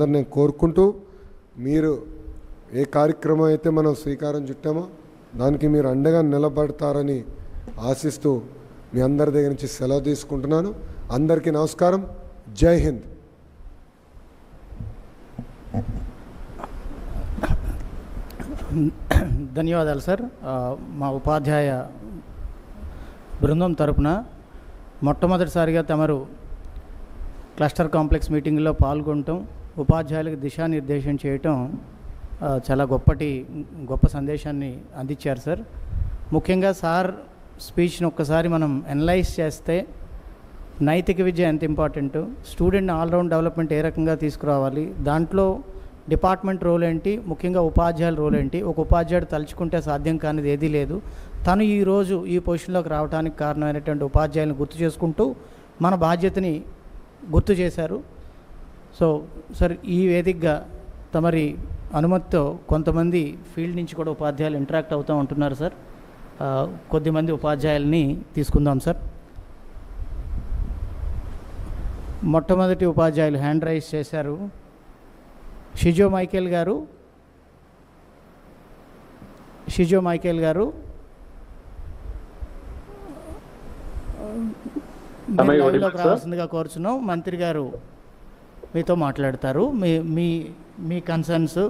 అందరినీ కోరుకుంటూ, మీరు ఏ కార్యక్రమం అయితే మనం శ్రీకారం చుట్టామో దానికి మీరు అండగా నిలబడతారని ఆశిస్తూ మీ అందరి దగ్గర నుంచి సెలవు తీసుకుంటున్నాను. అందరికీ నమస్కారం. జై హింద్. ధన్యవాదాలు సార్. మా ఉపాధ్యాయ బృందం తరపున మొట్టమొదటిసారిగా తమరు క్లస్టర్ కాంప్లెక్స్ మీటింగ్లో పాల్గొనటం, ఉపాధ్యాయులకు దిశానిర్దేశం చేయటం చాలా గొప్ప సందేశాన్ని అందించారు సార్. ముఖ్యంగా సార్ స్పీచ్ని ఒక్కసారి మనం అనలైజ్ చేస్తే నైతిక విద్య ఎంత ఇంపార్టెంట్, స్టూడెంట్ ఆల్రౌండ్ డెవలప్మెంట్ ఏ రకంగా తీసుకురావాలి, దాంట్లో డిపార్ట్మెంట్ రోల్ ఏంటి, ముఖ్యంగా ఉపాధ్యాయుల రోల్ ఏంటి, ఒక ఉపాధ్యాయుడు తలుచుకుంటే సాధ్యం కానిది ఏదీ లేదు, తను ఈరోజు ఈ పొజిషన్లోకి రావడానికి కారణమైనటువంటి ఉపాధ్యాయులను గుర్తు చేసుకుంటూ మన బాధ్యతని గుర్తు చేశారు. సో సార్, ఈ వేదికగా తమరి అనుమతితో కొంతమంది ఫీల్డ్ నుంచి కూడా ఉపాధ్యాయులు ఇంటరాక్ట్ అవుతూ ఉంటున్నారు సార్. కొద్దిమంది ఉపాధ్యాయుల్ని తీసుకుందాం సార్. మొట్టమొదటి ఉపాధ్యాయులు హ్యాండ్ రైజ్ చేశారు. షిజో మైకేల్ గారు లైవ్లోకి రావాల్సిందిగా కోరుచున్నాం. మంత్రి గారు మీతో మాట్లాడతారు. మీ కన్సర్న్స్,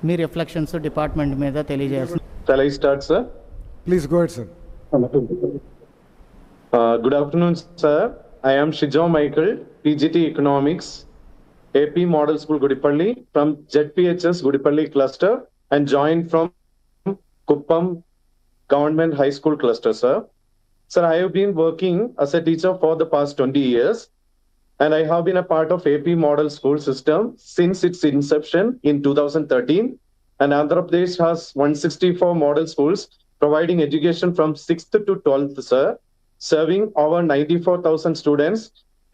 మీ రిఫ్లెక్షన్స్ డిపార్ట్మెంట్ మీద తెలియజేయాల్సి. Shall I start, sir? Please go ahead, sir. Good afternoon, sir. I am Shijo Michael, PGT Economics, AP Model School Gudipalli from ZPHS Gudipalli cluster and joined from Kuppam Government High School cluster, sir. Sir, I have been working as a teacher for the past 20 years and I have been a part of AP Model School system since its inception in 2013. And Andhra Pradesh has 164 model schools providing education from 6th to 12th, sir, serving over 94,000 students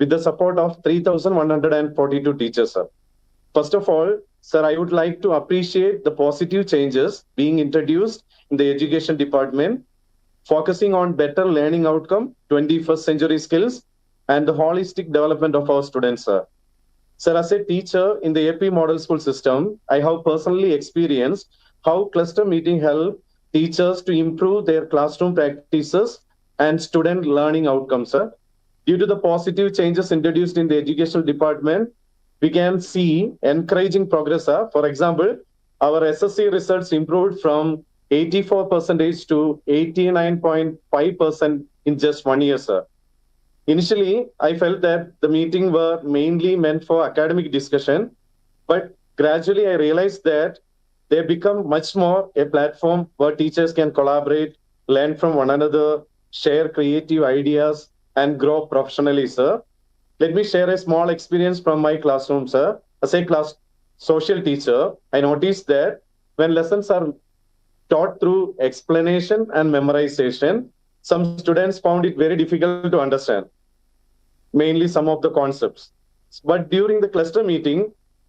with the support of 3,142 teachers, sir. First of all, sir, I would like to appreciate the positive changes being introduced in the education department, focusing on better learning outcome, 21st century skills, and the holistic development of our students, sir. Sir, as a teacher in the AP Model School system, I have personally experienced how cluster meeting help teachers to improve their classroom practices and student learning outcomes, sir. Due to the positive changes introduced in the educational department, we can see encouraging progress, sir. For example, our SSC results improved from 84% to 89.5% in just 1 year, sir. Initially, I felt that the meeting were mainly meant for academic discussion, but gradually I realized that they become much more a platform where teachers can collaborate, learn from one another, share creative ideas, and grow professionally, sir. Let me share a small experience from my classroom, sir. As a class social teacher, I noticed that when lessons are taught through explanation and memorization, some students found it very difficult to understand, mainly some of the concepts. But during the cluster meeting,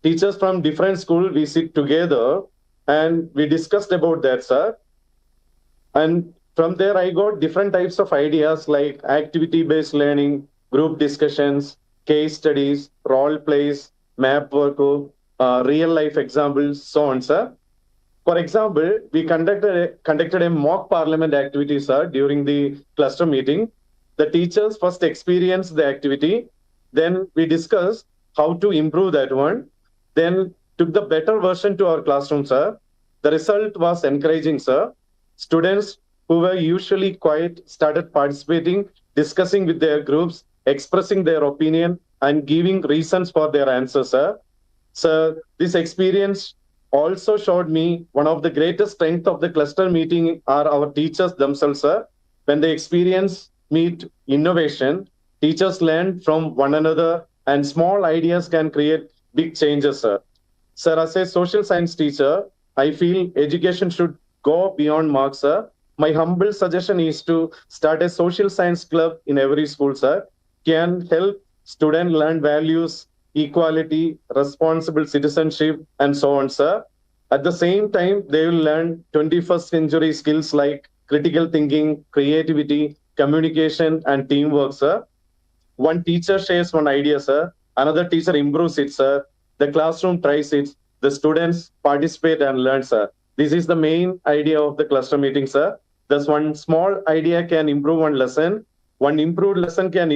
teachers from different schools, we sit together and we discussed about that, sir. And from there, I got different types of ideas like activity-based learning, group discussions, case studies, role plays, map work, real-life examples, so on, sir. For example, we conducted a mock parliament activity, sir, during the cluster meeting. The teachers first experienced the activity, then we discussed how to improve that one, then took the better version to our classroom, sir. The result was encouraging, sir. Students who were usually quiet started participating, discussing with their groups, expressing their opinion, and giving reasons for their answers, sir. Sir, this experience also showed me one of the greatest strengths of the cluster meeting are our teachers themselves, sir. When they experience meet innovation, teachers learn from one another and small ideas can create big changes, sir. Sir, as a social science teacher, I feel education should go beyond marks, sir. My humble suggestion is to start a social science club in every school, sir. Can help students learn values, equality, responsible citizenship, and so on, sir. At the same time, they will learn 21st century skills like critical thinking, creativity, communication, and teamwork, sir. One teacher shares one idea, sir. Another teacher improves it, sir. the classroom tries it, the students participate and learn, sir. This is the main idea of the cluster meeting, sir. Thus, one small idea can improve one lesson. One improved lesson can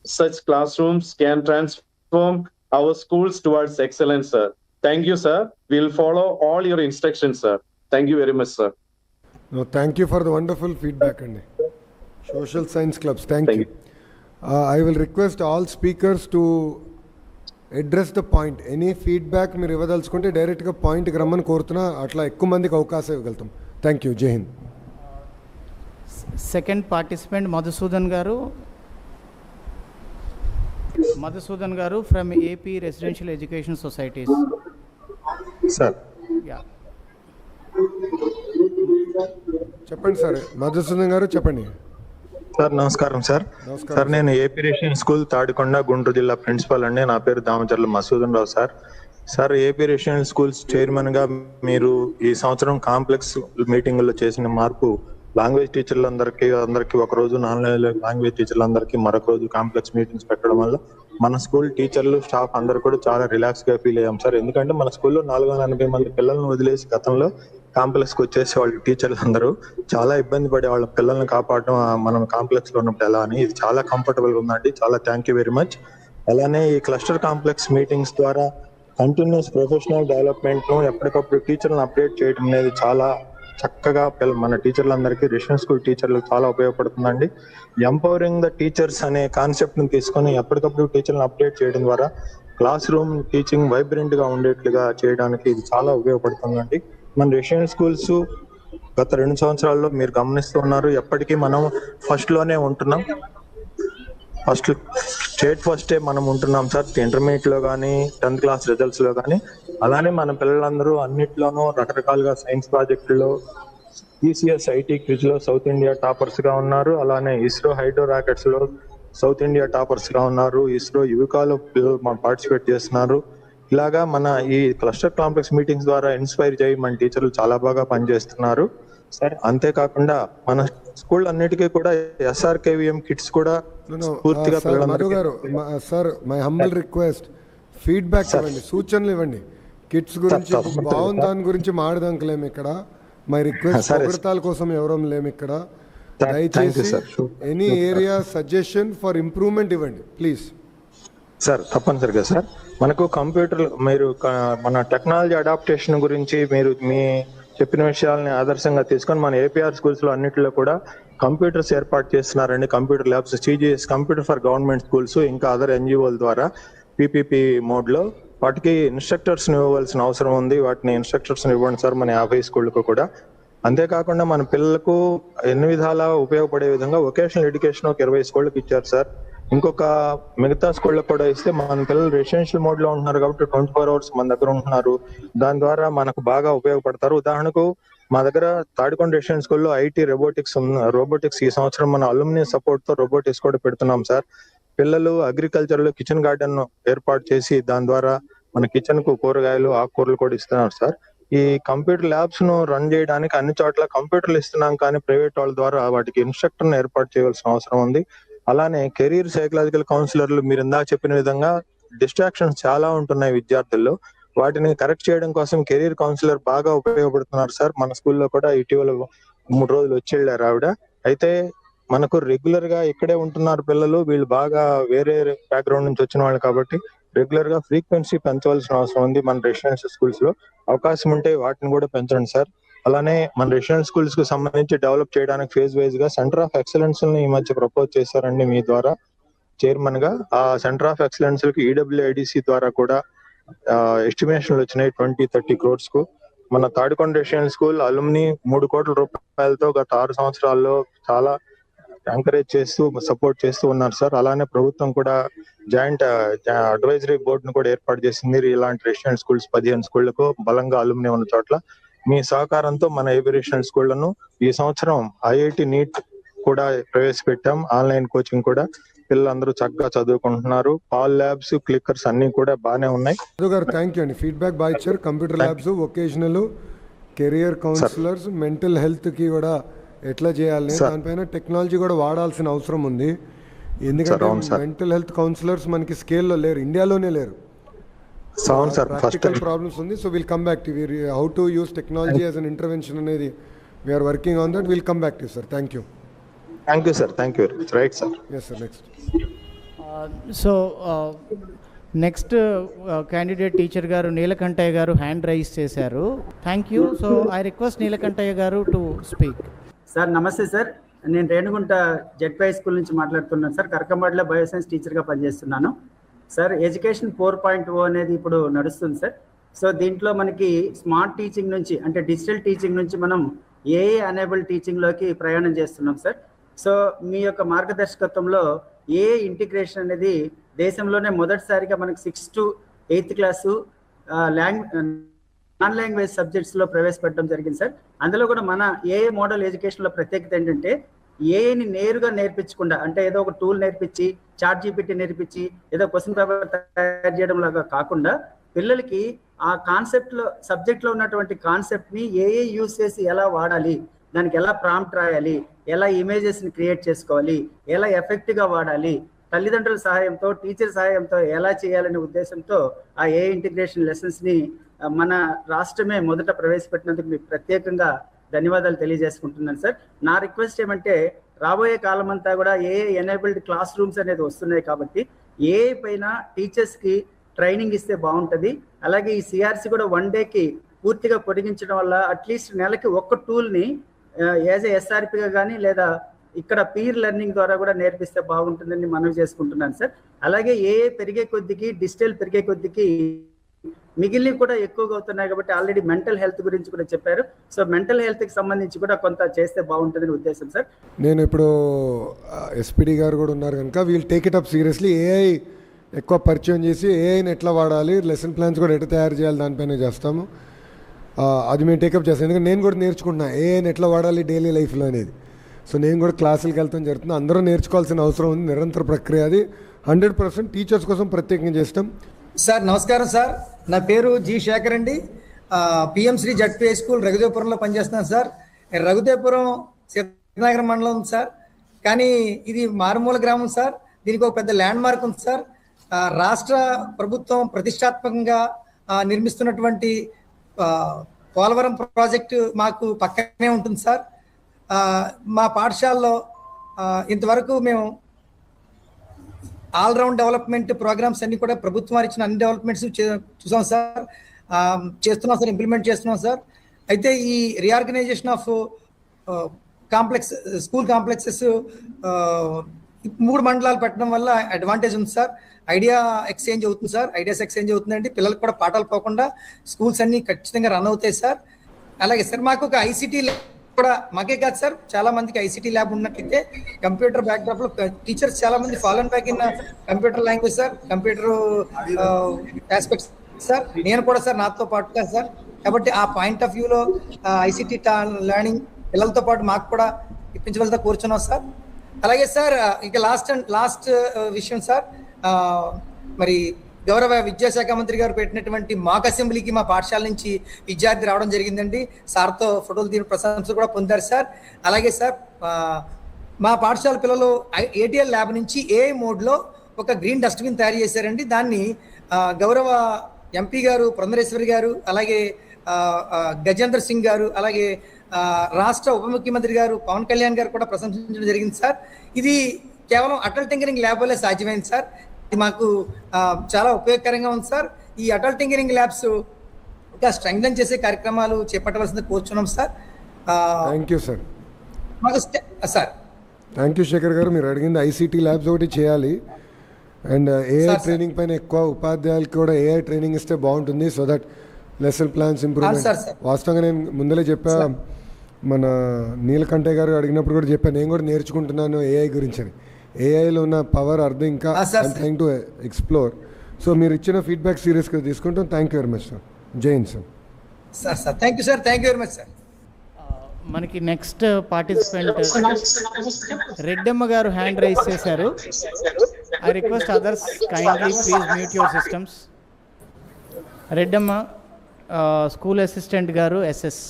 such classrooms can transform our schools towards excellence, sir. Thank you, sir. We'll follow all your instructions, sir. Thank you very much, sir. No, thank you for the wonderful feedback, Andy. Social Science Clubs, thank Thank you. I will request all speakers to address the point. Any feedback మీరు ఇవ్వదలుచుకుంటే డైరెక్ట్గా పాయింట్కి రమ్మని కోరుతున్నా, అట్లా ఎక్కువ మందికి అవకాశం ఇవ్వగలుగుతాం. Thank you. జై Hind. Second participant Madhusudan garu from AP residential education societies. Sir చెప్పండి సార్. మధుసూదన్ గారు చెప్పండి. సార్ నమస్కారం సార్. నమస్కారం సార్ నేను AP residential school Tadikonda Guntur జిల్లా ప్రిన్సిపల్ అండి. నా పేరు Damacharla Masudan Rao sir. Sir AP residential schools chairman గా మీరు ఈ సంవత్సరం కాంప్లెక్స్ మీటింగుల్లో చేసిన మార్పు లాంగ్వేజ్ టీచర్లందరికీ ఒక రోజు నాన్ లాంగ్వేజ్ టీచర్లందరికీ మరొక రోజు కాంప్లెక్స్ మీటింగ్స్ పెట్టడం వల్ల మన స్కూల్ టీచర్లు స్టాఫ్ అందరూ కూడా చాలా రిలాక్స్ గా ఫీల్ అయ్యాం సార్. ఎందుకంటే మన స్కూల్లో 480 మంది పిల్లలను వదిలేసి గతంలో కాంప్లెక్స్ కి వచ్చేసి వాళ్ళు టీచర్లు అందరూ చాలా ఇబ్బంది పడే వాళ్ళ పిల్లల్ని కాపాడడం మనం కాంప్లెక్స్ లో ఉన్నప్పుడు ఎలా అని ఇది చాలా కంఫర్టబుల్ గా ఉందండి. చాలా థ్యాంక్ యూ వెరీ మచ్. అలానే ఈ క్లస్టర్ కాంప్లెక్స్ మీటింగ్స్ ద్వారా కంటిన్యూస్ ప్రొఫెషనల్ డెవలప్మెంట్ ను ఎప్పటికప్పుడు టీచర్లను అప్డేట్ చేయడం అనేది చాలా చక్కగా మన టీచర్లందరికీ రెసిడెన్షియల్ స్కూల్ టీచర్లకు చాలా ఉపయోగపడుతుందండి. ఎంపవరింగ్ ద టీచర్స్ అనే కాన్సెప్ట్ ని తీసుకొని ఎప్పటికప్పుడు టీచర్లను అప్డేట్ చేయడం ద్వారా క్లాస్ రూమ్ టీచింగ్ వైబ్రెంట్ గా ఉండేట్లుగా చేయడానికి ఇది చాలా ఉపయోగపడుతుందండి. మన రెసిడెన్షియల్ స్కూల్స్ గత 2 సంవత్సరాల్లో మీరు గమనిస్తూ ఉన్నారు, ఎప్పటికీ మనం ఫస్ట్ లోనే ఉంటున్నాం. స్టేట్ ఫస్టే మనం ఉంటున్నాం సార్, ఇంటర్మీడియట్ లో కానీ 10th క్లాస్ రిజల్ట్స్ లో కానీ. అలానే మన పిల్లలందరూ అన్నిట్లోనూ రకరకాలుగా సైన్స్ ప్రాజెక్టులో ఈసీఎస్ ఐటీ క్విజ్ లో సౌత్ ఇండియా టాపర్స్ గా ఉన్నారు. అలానే ఇస్రో హైడ్రో రాకెట్స్ లో సౌత్ ఇండియా టాపర్స్ గా ఉన్నారు. ఇస్రో యువికాలో పార్టిసిపేట్ చేస్తున్నారు. ఇలాగా మన ఈ క్లస్టర్ కాంప్లెక్స్ మీటింగ్స్ ద్వారా ఇన్స్పైర్ చేయి మన టీచర్లు చాలా బాగా పనిచేస్తున్నారు సార్. అంతేకాకుండా మన స్కూల్ అన్నిటికీ కూడా SRKVM కిట్స్ కూడా పూర్తిగా మధు గారు, sir my humble request, feedback ఇవ్వండి, సూచనలు ఇవ్వండి. కిట్స్ గురించి బాగుంది, దాని గురించి మాడదాంకలేము ఇక్కడ. మై రిక్వెస్ట్, పొగడతాల కోసం ఎవరో లేము ఇక్కడ. దయచేసి any area suggestion for improvement ఇవ్వండి ప్లీజ్. సార్ తప్పనిసరిగా సార్. మనకు కంప్యూటర్ మీరు మన టెక్నాలజీ అడాప్టేషన్ గురించి మీరు మీ చెప్పిన విషయాలని ఆదర్శంగా తీసుకొని మన ఏపీఆర్ స్కూల్స్ లో అన్నిటిలో కూడా కంప్యూటర్స్ ఏర్పాటు చేస్తున్నారండి. Computer labs, CGS computer for government schools, ఇంకా అదర్ NGOల ద్వారా PPP మోడ్ లో వాటికి ఇన్స్ట్రక్టర్స్ ఇవ్వవలసిన అవసరం ఉంది. వాటిని ఇన్స్ట్రక్టర్స్ ఇవ్వండి సార్ మన 50 స్కూళ్ళకు కూడా. అంతేకాకుండా మన పిల్లలకు ఎన్ని విధాలా ఉపయోగపడే విధంగా వొకేషనల్ ఎడ్యుకేషన్ ఒక 20 స్కూళ్ళకి ఇచ్చారు సార్. ఇంకొక మిగతా స్కూళ్ళకు కూడా ఇస్తే మన పిల్లలు రెసిడెన్షియల్ మోడ్ లో ఉంటున్నారు కాబట్టి 24 hours మన దగ్గర ఉంటున్నారు. దాని ద్వారా మనకు బాగా ఉపయోగపడతారు. ఉదాహరణకు మా దగ్గర తాడికొండ రెసిడెన్షియల్ స్కూల్లో IT రోబోటిక్స్ ఈ సంవత్సరం మన అలుమిని సపోర్ట్ తో రోబోటిక్స్ కూడా పెడుతున్నాం సార్. పిల్లలు అగ్రికల్చర్ లో కిచెన్ గార్డెన్ ఏర్పాటు చేసి దాని ద్వారా మన కిచెన్ కు కూరగాయలు ఆకుకూరలు కూడా ఇస్తున్నారు సార్. ఈ కంప్యూటర్ ల్యాబ్స్ ను రన్ చేయడానికి అన్ని చోట్ల కంప్యూటర్లు ఇస్తున్నాం, కానీ ప్రైవేట్ వాళ్ళ ద్వారా వాటికి ఇన్స్ట్రక్టర్ ఏర్పాటు చేయవలసిన అవసరం ఉంది. అలానే కెరీర్ సైకలాజికల్ కౌన్సిలర్లు మీరు ఇందాక చెప్పిన విధంగా డిస్ట్రాక్షన్స్ చాలా ఉంటున్నాయి విద్యార్థుల్లో, వాటిని కరెక్ట్ చేయడం కోసం కెరీర్ కౌన్సిలర్ బాగా ఉపయోగపడుతున్నారు సార్. మన స్కూల్లో కూడా ఇటీవల 3 రోజులు వచ్చి వెళ్ళారు ఆవిడ. అయితే మనకు రెగ్యులర్ గా ఇక్కడే ఉంటున్నారు పిల్లలు, వీళ్ళు బాగా వేరే బ్యాక్గ్రౌండ్ నుంచి వచ్చిన వాళ్ళు కాబట్టి రెగ్యులర్ గా ఫ్రీక్వెన్సీ పెంచవలసిన అవసరం ఉంది. మన రెసిడెన్షియల్ స్కూల్స్ లో అవకాశం ఉంటే వాటిని కూడా పెంచండి సార్. అలానే మన రెసిడెన్షియల్ స్కూల్స్ కు సంబంధించి డెవలప్ చేయడానికి ఫేజ్ వైజ్ గా సెంటర్ ఆఫ్ ఎక్సలెన్స్ ని ఈ మధ్య ప్రపోజ్ చేశారండి మీ ద్వారా చైర్మన్ గా. ఆ సెంటర్ ఆఫ్ ఎక్సలెన్స్ కి EWIDC ద్వారా కూడా ఎస్టిమేషన్లు వచ్చినాయి 20-30 crores కు. మన తాడికొండ రెసిడెన్షియల్ స్కూల్ అలుమిని 3 కోట్ల రూపాయలతో గత 6 సంవత్సరాల్లో చాలా ఎంకరేజ్ చేస్తూ సపోర్ట్ చేస్తూ ఉన్నారు సార్. అలానే ప్రభుత్వం కూడా జాయింట్ అడ్వైజరీ బోర్డు ను కూడా ఏర్పాటు చేసింది. ఇలాంటి రెసిడెన్షియల్ స్కూల్స్ 15 స్కూళ్లకు బలంగా అలుమిని ఉన్న చోట్ల మీ సహకారంతో మన ఏపీ రెసిడెన్షియల్ స్కూళ్లను ఈ సంవత్సరం IIT NEET కూడా ప్రవేశపెట్టాం. ఆన్లైన్ కోచింగ్ కూడా పిల్లలందరూ చక్కగా చదువుకుంటున్నారు. పాల్ ల్యాబ్స్, క్లిక్కర్స్ అన్ని కూడా బాగానే ఉన్నాయి. థ్యాంక్ యూ అండి. ఫీడ్బ్యాక్ బాగా ఇచ్చారు. Computer labs, vocational, career counsellors, mental health కి కూడా ఎట్లా చేయాలి దానిపైన టెక్నాలజీ కూడా వాడాల్సిన అవసరం ఉంది. ఎందుకంటే అవును సార్. మెంటల్ హెల్త్ కౌన్సిలర్స్ మనకి స్కేల్లో లేరు, ఇండియాలోనే లేరు. అవును సార్, ఫస్ట్ ప్రాక్టికల్ ప్రాబ్లమ్స్ ఉంది. So will come back to how to use technology as an intervention అనేది we are working on that. Will come back to sir. Thank you sir, thank you. Right sir. Yes sir. Next so next candidate teacher garu Neelakantaiah garu hand raise చేశారు. Thank you. So I request Neelakantaiah garu to speak. Sir నమస్తే sir, నేను Renigunta ZP high school నుంచి మాట్లాడుతున్నాను sir. కరకంబాడిలో bioscience టీచర్గా పనిచేస్తున్నాను sir. Education 4.0 అనేది ఇప్పుడు నడుస్తుంది సార్. సో దీంట్లో మనకి స్మార్ట్ టీచింగ్ నుంచి అంటే డిజిటల్ టీచింగ్ నుంచి మనం ఏఐ అనేబుల్ టీచింగ్లోకి ప్రయాణం చేస్తున్నాం సార్. సో మీ యొక్క మార్గదర్శకత్వంలో ఏఐ ఇంటిగ్రేషన్ అనేది దేశంలోనే మొదటిసారిగా మనకి 6th to 8th class non language సబ్జెక్ట్స్లో ప్రవేశపెట్టడం జరిగింది సార్. అందులో కూడా మన ఏఐ మోడల్ ఎడ్యుకేషన్లో ప్రత్యేకత ఏంటంటే ఏఐని నేరుగా నేర్పించకుండా, అంటే ఏదో ఒక టూల్ నేర్పించి చాట్ జీపీటీ నేర్పించి ఏదో క్వశ్చన్ పేపర్ తయారు చేయడం లాగా కాకుండా పిల్లలకి ఆ కాన్సెప్ట్లో సబ్జెక్ట్లో ఉన్నటువంటి కాన్సెప్ట్ని ఏఐ యూస్ చేసి ఎలా వాడాలి, దానికి ఎలా ప్రాంప్ట్ రాయాలి, ఎలా ఇమేజెస్ని క్రియేట్ చేసుకోవాలి, ఎలా ఎఫెక్ట్గా వాడాలి, తల్లిదండ్రుల సహాయంతో టీచర్ సహాయంతో ఎలా చేయాలనే ఉద్దేశంతో ఆ ఏఐ ఇంటిగ్రేషన్ లెసన్స్ని మన రాష్ట్రమే మొదట ప్రవేశపెట్టినందుకు మీకు ప్రత్యేకంగా ధన్యవాదాలు తెలియజేసుకుంటున్నాను సార్. నా రిక్వెస్ట్ ఏమంటే రాబోయే కాలం అంతా కూడా ఏఐ ఎనేబుల్డ్ క్లాస్ రూమ్స్ అనేది వస్తున్నాయి కాబట్టి ఏఐ పైన టీచర్స్కి ట్రైనింగ్ ఇస్తే బాగుంటుంది. అలాగే ఈ సిఆర్సి కూడా 1 డేకి పూర్తిగా పొడిగించడం వల్ల అట్లీస్ట్ నెలకి ఒక్క టూల్ని యాజ్ ఎస్ఆర్పిగా కానీ లేదా ఇక్కడ పీర్ లెర్నింగ్ ద్వారా కూడా నేర్పిస్తే బాగుంటుందని మనవి చేసుకుంటున్నాను సార్. అలాగే ఏఐ పెరిగే కొద్దికి డిజిటల్ పెరిగే కొద్దికి మిగిలినవి కూడా ఎక్కువగా అవుతున్నాయి కాబట్టి ఆల్రెడీ మెంటల్ హెల్త్ గురించి కూడా చెప్పారు. సో మెంటల్ హెల్త్కి సంబంధించి కూడా కొంత చేస్తే బాగుంటుందని ఉద్దేశం సార్. నేను ఇప్పుడు ఎస్పీడీ గారు కూడా ఉన్నారు కనుక we'll take it up seriously. AI ఎక్కువ పరిచయం చేసి ఏఐని ఎట్లా వాడాలి, లెసన్ ప్లాన్స్ కూడా ఎట్లా తయారు చేయాలి దానిపైన చేస్తాము. అది మేము టేకప్ చేస్తాం. ఎందుకంటే నేను కూడా నేర్చుకుంటున్నా ఏఐని ఎట్లా వాడాలి డైలీ లైఫ్లో అనేది. సో నేను కూడా క్లాసులకు వెళ్తాం జరుగుతుంది. అందరూ నేర్చుకోవాల్సిన అవసరం ఉంది. నిరంతర ప్రక్రియ అది. 100% టీచర్స్ కోసం ప్రత్యేకంగా చేస్తాం. సార్ నమస్కారం సార్, నా పేరు జి శేఖర్ అండి. PM Shri ZP high school రఘుదేవపురంలో పనిచేస్తున్నాను సార్. రఘుదేవపురం సీతానగరం మండలం ఉంది సార్, కానీ ఇది మారుమూల గ్రామం సార్. దీనికి ఒక పెద్ద ల్యాండ్ మార్క్ ఉంది సార్. రాష్ట్ర ప్రభుత్వం ప్రతిష్టాత్మకంగా నిర్మిస్తున్నటువంటి పోలవరం ప్రాజెక్టు మాకు పక్కనే ఉంటుంది సార్. మా పాఠశాలలో ఇంతవరకు మేము ఆల్రౌండ్ డెవలప్మెంట్ ప్రోగ్రామ్స్ అన్ని కూడా ప్రభుత్వం వారు ఇచ్చిన అన్ని డెవలప్మెంట్స్ చూసాం సార్, చేస్తున్నాం సార్, ఇంప్లిమెంట్ చేస్తున్నాం సార్. అయితే ఈ రీఆర్గనైజేషన్ ఆఫ్ స్కూల్ కాంప్లెక్సెస్ 3 మండలాలు పెట్టడం వల్ల అడ్వాంటేజ్ ఉంది సార్. ఐడియా ఎక్స్చేంజ్ అవుతుంది సార్, ఐడియాస్ ఎక్స్చేంజ్ అవుతుందండి. పిల్లలకు కూడా పాఠాలు పోకుండా స్కూల్స్ అన్ని ఖచ్చితంగా రన్ అవుతాయి సార్. అలాగే సార్ మాకు ఒక ఐసిటీ కూడా మాకే కాదు సార్, చాలా మందికి ఐసిటీ ల్యాబ్ ఉన్నట్లయితే కంప్యూటర్ బ్యాక్డ్రాప్ లో టీచర్స్ చాలా మంది fallen back in computer language sir, computer aspects sir. నేను కూడా సార్ నాతో పాటుగా సార్. కాబట్టి ఆ పాయింట్ ఆఫ్ వ్యూలో ఐసిటీ లెర్నింగ్ పిల్లలతో పాటు మాకు కూడా ఇప్పించవలసిన కూర్చున్నాం సార్. అలాగే సార్ ఇక లాస్ట్ విషయం సార్, మరి గౌరవ విద్యాశాఖ మంత్రి గారు పెట్టినటువంటి మాక్ అసెంబ్లీకి మా పాఠశాల నుంచి విద్యార్థి రావడం జరిగిందండి. సార్తో ఫోటోలు తీసిన ప్రశంసలు కూడా పొందారు సార్. అలాగే సార్ మా పాఠశాల పిల్లలు ఏటీఎల్ ల్యాబ్ నుంచి ఏఐ మోడ్లో ఒక గ్రీన్ డస్ట్బిన్ తయారు చేశారండి. దాన్ని గౌరవ ఎంపీ గారు పురంధరేశ్వరి గారు, అలాగే గజేంద్ర సింగ్ గారు, అలాగే రాష్ట్ర ఉప ముఖ్యమంత్రి గారు పవన్ కళ్యాణ్ గారు కూడా ప్రశంసించడం జరిగింది సార్. ఇది కేవలం అటల్ టింకరింగ్ ల్యాబ్ వల్లే సాధ్యమైంది సార్. ఇది మాకు చాలా ఉపయోగకరంగా ఉంది సార్. ఈ అటల్ టింకరింగ్ ల్యాబ్స్ ఇంకా స్ట్రెంగ్థెన్ చేసే కార్యక్రమాలు చేపట్టవలసింది కోరుచున్నాం సార్. Thank you sir. మాకు సార్ థ్యాంక్ యూ శేఖర్ గారు. మీరు అడిగింది ఐసీటీ ల్యాబ్స్ ఒకటి చేయాలి అండ్ ఏఐ ట్రైనింగ్ పైన ఎక్కువ ఉపాధ్యాయులకి కూడా ఏఐ ట్రైనింగ్ ఇస్తే బాగుంటుంది. So that lesson plans improvement. వాస్తవంగా నేను ముందలే చెప్పా, మన నీలకంఠయ్య గారు అడిగినప్పుడు కూడా చెప్పాను, నేను కూడా నేర్చుకుంటున్నాను ఏఐ గురించి అని. ఏఐలో ఉన్న పవర్ అర్థం ఇంకా ట్రైంగ్ టు ఎక్స్ప్లోర్. సో మీరు ఇచ్చిన ఫీడ్బ్యాక్ సీరియస్గా తీసుకుంటాం. Thank you very much sir. Jai Hind sir. Sir thank you sir, thank you very much sir. మనకి next participant Reddamma garu hand raise చేశారు. I request others kindly please mute your systems. Reddamma school assistant garu SS.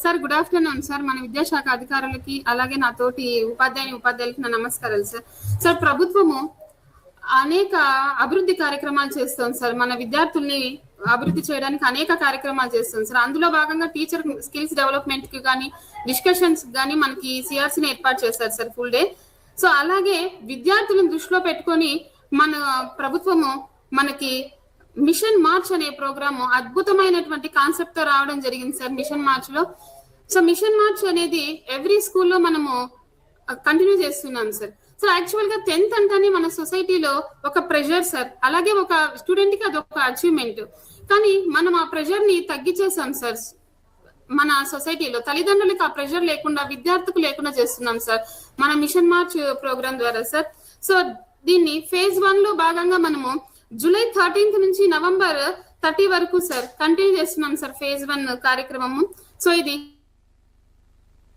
Sir good afternoon sir. మన విద్యాశాఖ అధికారులకి అలాగే నా తోటి ఉపాధ్యాయులకి నా నమస్కారాలు సార్. సార్ ప్రభుత్వము అనేక అభివృద్ధి కార్యక్రమాలు చేస్తుంది సార్. మన విద్యార్థుల్ని అభివృద్ధి చేయడానికి అనేక కార్యక్రమాలు చేస్తుంది సార్. అందులో భాగంగా టీచర్ స్కిల్స్ డెవలప్మెంట్ కి కానీ డిస్కషన్స్ కానీ మనకి సిఆర్సీని ఏర్పాటు చేస్తారు సార్ ఫుల్ డే. సో అలాగే విద్యార్థులను దృష్టిలో పెట్టుకొని మన ప్రభుత్వము మనకి మిషన్ మార్చ్ అనే ప్రోగ్రాము అద్భుతమైనటువంటి కాన్సెప్ట్ తో రావడం జరిగింది సార్ మిషన్ మార్చ్ లో. సో మిషన్ మార్చ్ అనేది ఎవ్రీ స్కూల్లో మనము కంటిన్యూ చేస్తున్నాం సార్. సో యాక్చువల్ గా 10th అంటేనే మన సొసైటీలో ఒక ప్రెషర్ సార్, అలాగే ఒక స్టూడెంట్ కి అది ఒక అచీవ్మెంట్. కానీ మనం ఆ ప్రెషర్ ని తగ్గించేసాం సార్. మన సొసైటీలో తల్లిదండ్రులకు ఆ ప్రెషర్ లేకుండా, విద్యార్థులకు లేకుండా చేస్తున్నాం సార్ మన మిషన్ మార్చ్ ప్రోగ్రామ్ ద్వారా సార్. సో దీన్ని phase 1 లో భాగంగా మనము జూలై 13th నుంచి నవంబర్ 30 వరకు సార్ కంటిన్యూ చేస్తున్నాం సార్ phase 1 కార్యక్రమము. సో ఇది